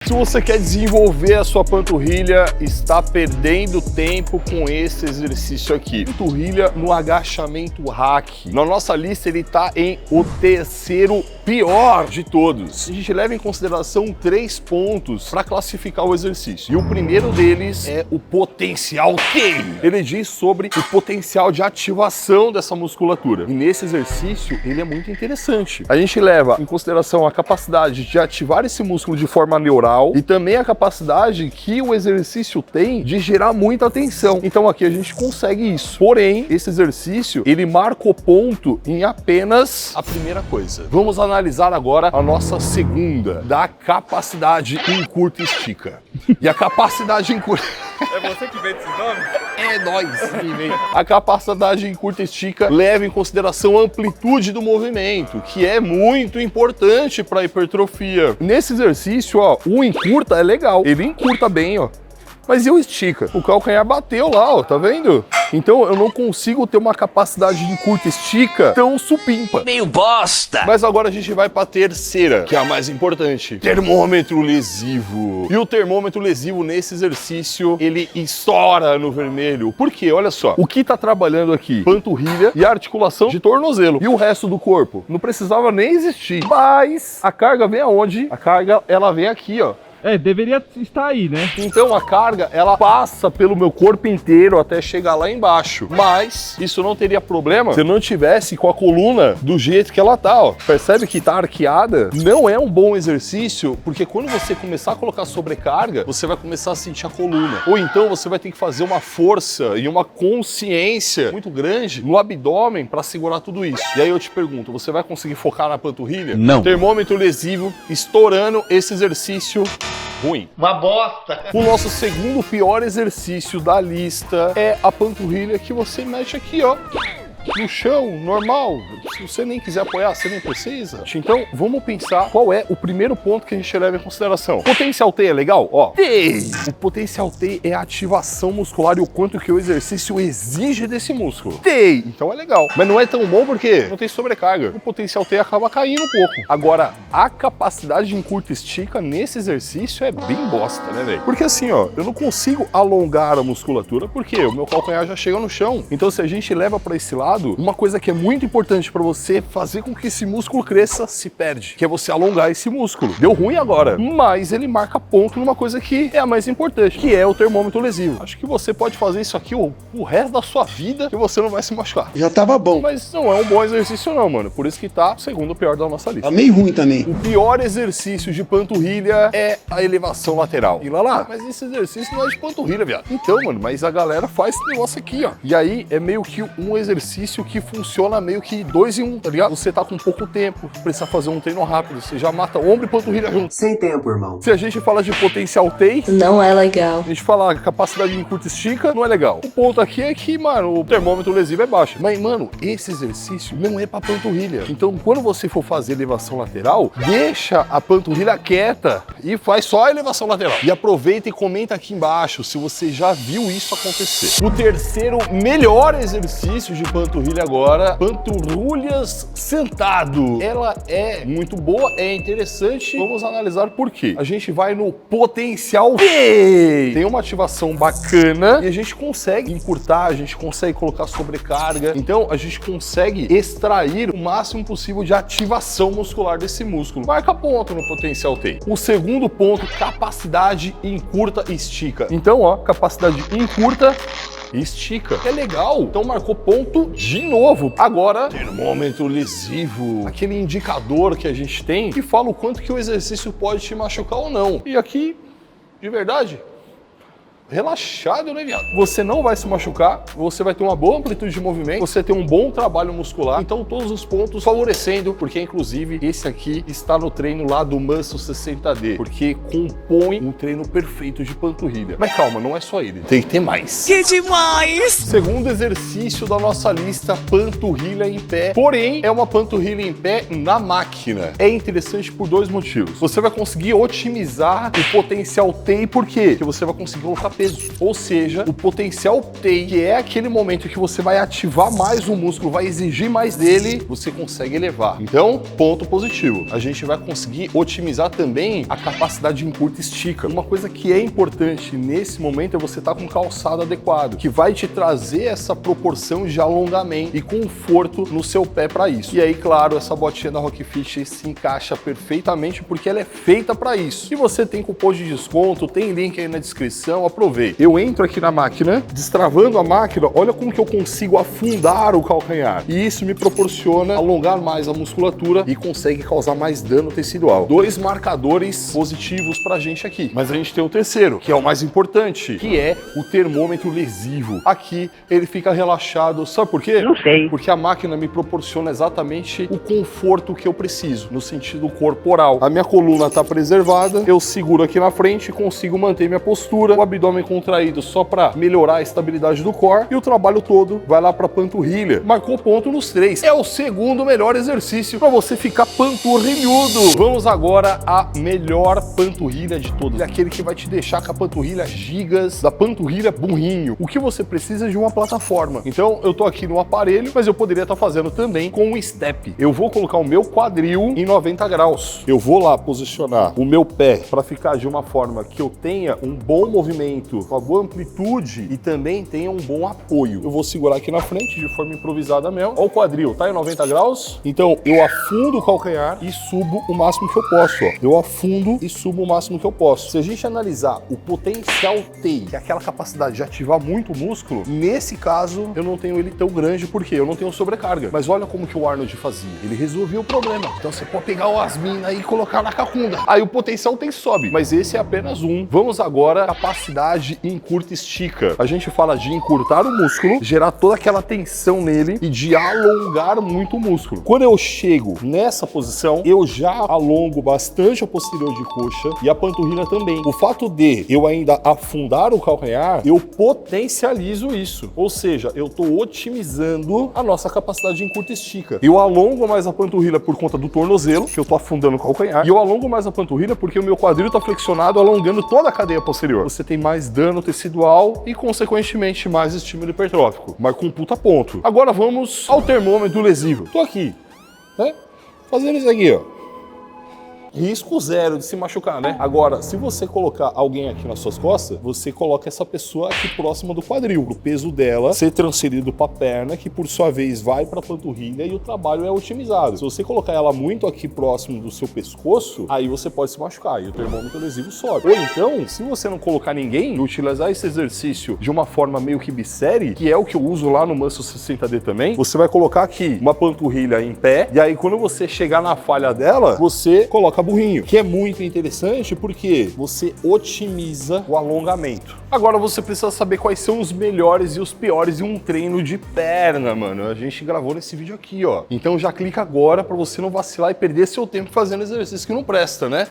Se você quer desenvolver a sua panturrilha, está perdendo tempo com esse exercício aqui. Panturrilha no agachamento hack. Na nossa lista ele está em o terceiro pior de todos. A gente leva em consideração 3 pontos para classificar o exercício. E o primeiro deles é o potencial T. Ele diz sobre o potencial de ativação dessa musculatura. E nesse exercício ele é muito interessante. A gente leva em consideração a capacidade de ativar esse músculo de forma neural e também a capacidade que o exercício tem de gerar muita tensão. Então aqui a gente consegue isso. Porém, esse exercício ele marcou ponto em apenas a primeira coisa. Vamos analisar agora a nossa segunda, da capacidade encurta e estica. E a capacidade encurta... É você que vê esses nomes? É nóis que vem. A capacidade encurta e estica leva em consideração a amplitude do movimento, que é muito importante para a hipertrofia. Nesse exercício, ó, o encurta é legal. Ele encurta bem, ó. Mas e o estica? O calcanhar bateu lá, ó, tá vendo? Então eu não consigo ter uma capacidade de encurta e estica tão supimpa. Meio bosta! Mas agora a gente vai pra terceira, que é a mais importante. Termômetro lesivo. E o termômetro lesivo nesse exercício, ele estoura no vermelho. Por quê? Olha só. O que tá trabalhando aqui? Panturrilha e articulação de tornozelo. E o resto do corpo? Não precisava nem existir. Mas a carga vem aonde? A carga, ela vem aqui, ó. É, deveria estar aí, né? Então a carga, ela passa pelo meu corpo inteiro até chegar lá embaixo. Mas isso não teria problema se eu não tivesse com a coluna do jeito que ela tá, ó. Percebe que tá arqueada? Não é um bom exercício, porque quando você começar a colocar sobrecarga, você vai começar a sentir a coluna. Ou então você vai ter que fazer uma força e uma consciência muito grande no abdômen para segurar tudo isso. E aí eu te pergunto, você vai conseguir focar na panturrilha? Não. Termômetro lesivo, estourando esse exercício ruim. Uma bosta! O nosso segundo pior exercício da lista é a panturrilha, que você mexe aqui, ó, no chão, normal. Se você nem quiser apoiar, você nem precisa. Então, vamos pensar qual é o primeiro ponto que a gente leva em consideração. Potencial T é legal? Ó, T! O potencial T é a ativação muscular e o quanto que o exercício exige desse músculo. T! Então é legal. Mas não é tão bom porque não tem sobrecarga. O potencial T acaba caindo um pouco. Agora, a capacidade de encurta e estica nesse exercício é bem bosta, né, velho? Porque assim, ó, eu não consigo alongar a musculatura porque o meu calcanhar já chega no chão. Então, se a gente leva para esse lado, uma coisa que é muito importante para você fazer com que esse músculo cresça se perde, que é você alongar esse músculo. Deu ruim agora, mas ele marca ponto numa coisa que é a mais importante, que é o termômetro lesivo. Acho que você pode fazer isso aqui o resto da sua vida que você não vai se machucar. Já tava bom. Mas não é um bom exercício não, mano. Por isso que tá o segundo pior da nossa lista. Tá meio ruim também. O pior exercício de panturrilha é a elevação lateral. E lá, mas esse exercício não é de panturrilha, viado. Então, mano, mas a galera faz esse negócio aqui, ó. E aí é meio que um exercício que funciona meio que 2 em 1, tá ligado? Você tá com pouco tempo, precisa fazer um treino rápido, você já mata ombro e panturrilha junto. Sem tempo, irmão. Se a gente fala de potencial T, não é legal. A gente fala capacidade de encurta e estica, não é legal. O ponto aqui é que, mano, o termômetro lesivo é baixo. Mas, mano, esse exercício não é pra panturrilha. Então, quando você for fazer elevação lateral, deixa a panturrilha quieta e faz só a elevação lateral. E aproveita e comenta aqui embaixo se você já viu isso acontecer. O terceiro melhor exercício de panturrilha agora, panturrilhas sentado. Ela é muito boa, é interessante. Vamos analisar por quê. A gente vai no potencial T. Tem uma ativação bacana e a gente consegue encurtar, a gente consegue colocar sobrecarga. Então a gente consegue extrair o máximo possível de ativação muscular desse músculo. Marca ponto no potencial T. O segundo ponto, capacidade encurta e estica. Então, ó, capacidade encurta e estica. É legal. Então marcou ponto de novo. Agora, termômetro lesivo. Aquele indicador que a gente tem que fala o quanto que o exercício pode te machucar ou não. E aqui, de verdade, relaxado, né, viado? Você não vai se machucar, você vai ter uma boa amplitude de movimento, você tem um bom trabalho muscular, então todos os pontos favorecendo, porque inclusive esse aqui está no treino lá do Muscle 60D, porque compõe um treino perfeito de panturrilha. Mas calma, não é só ele, tem que ter mais. Que demais! Segundo exercício da nossa lista, panturrilha em pé, porém é uma panturrilha em pé na máquina. É interessante por 2 motivos. Você vai conseguir otimizar o potencial T, por quê? Porque você vai conseguir colocar peso. Ou seja, o potencial TEI, que é aquele momento que você vai ativar mais o músculo, vai exigir mais dele, você consegue elevar. Então, ponto positivo. A gente vai conseguir otimizar também a capacidade de encurta e estica. Uma coisa que é importante nesse momento é você estar com calçado adequado, que vai te trazer essa proporção de alongamento e conforto no seu pé para isso. E aí, claro, essa botinha da Rockfit se encaixa perfeitamente porque ela é feita para isso. E você tem cupom de desconto, tem link aí na descrição, aproveita. Eu entro aqui na máquina, destravando a máquina, olha como que eu consigo afundar o calcanhar. E isso me proporciona alongar mais a musculatura e consegue causar mais dano tecidual. 2 marcadores positivos pra gente aqui. Mas a gente tem o terceiro, que é o mais importante, que é o termômetro lesivo. Aqui ele fica relaxado, sabe por quê? Não sei. Porque a máquina me proporciona exatamente o conforto que eu preciso, no sentido corporal. A minha coluna tá preservada, eu seguro aqui na frente, consigo manter minha postura, o abdômen contraído só para melhorar a estabilidade do core e o trabalho todo vai lá para panturrilha. Marcou ponto nos 3. É o segundo melhor exercício para você ficar panturrilhudo. Vamos agora à melhor panturrilha de todos. É aquele que vai te deixar com a panturrilha gigas, da panturrilha burrinho. O que você precisa é de uma plataforma. Então eu tô aqui no aparelho, mas eu poderia estar fazendo também com um step. Eu vou colocar o meu quadril em 90 graus. Eu vou lá posicionar o meu pé para ficar de uma forma que eu tenha um bom movimento, uma boa amplitude e também tenha um bom apoio. Eu vou segurar aqui na frente de forma improvisada mesmo. Olha o quadril, tá em 90 graus. Então eu afundo o calcanhar e subo o máximo que eu posso. Ó. Eu afundo e subo o máximo que eu posso. Se a gente analisar o potencial TEI, que é aquela capacidade de ativar muito o músculo, nesse caso eu não tenho ele tão grande porque eu não tenho sobrecarga. Mas olha como que o Arnold fazia. Ele resolveu o problema. Então você pode pegar o Asmina e colocar na cacunda. Aí o potencial TEI sobe, mas esse é apenas um. Vamos agora capacidade encurta e estica. A gente fala de encurtar o músculo, gerar toda aquela tensão nele e de alongar muito o músculo. Quando eu chego nessa posição, eu já alongo bastante a posterior de coxa e a panturrilha também. O fato de eu ainda afundar o calcanhar, eu potencializo isso. Ou seja, eu estou otimizando a nossa capacidade de encurta e estica. Eu alongo mais a panturrilha por conta do tornozelo, que eu estou afundando o calcanhar, e eu alongo mais a panturrilha porque o meu quadril está flexionado, alongando toda a cadeia posterior. Você tem mais dano tecidual e, consequentemente, mais estímulo hipertrófico. Marca um puta ponto. Agora vamos ao termômetro lesivo. Tô aqui, né? Fazendo isso aqui, ó. Risco zero de se machucar, né? Agora, se você colocar alguém aqui nas suas costas, você coloca essa pessoa aqui próxima do quadril, o peso dela ser transferido para a perna, que por sua vez vai para a panturrilha e o trabalho é otimizado. Se você colocar ela muito aqui próximo do seu pescoço, aí você pode se machucar e o termômetro lesivo sobe. Ou então, se você não colocar ninguém e utilizar esse exercício de uma forma meio que bissérie, que é o que eu uso lá no Muscle 60D também, você vai colocar aqui uma panturrilha em pé e aí quando você chegar na falha dela, você coloca burrinho, que é muito interessante porque você otimiza o alongamento. Agora você precisa saber quais são os melhores e os piores em um treino de perna, mano. A gente gravou nesse vídeo aqui, ó. Então já clica agora para você não vacilar e perder seu tempo fazendo exercício que não presta, né?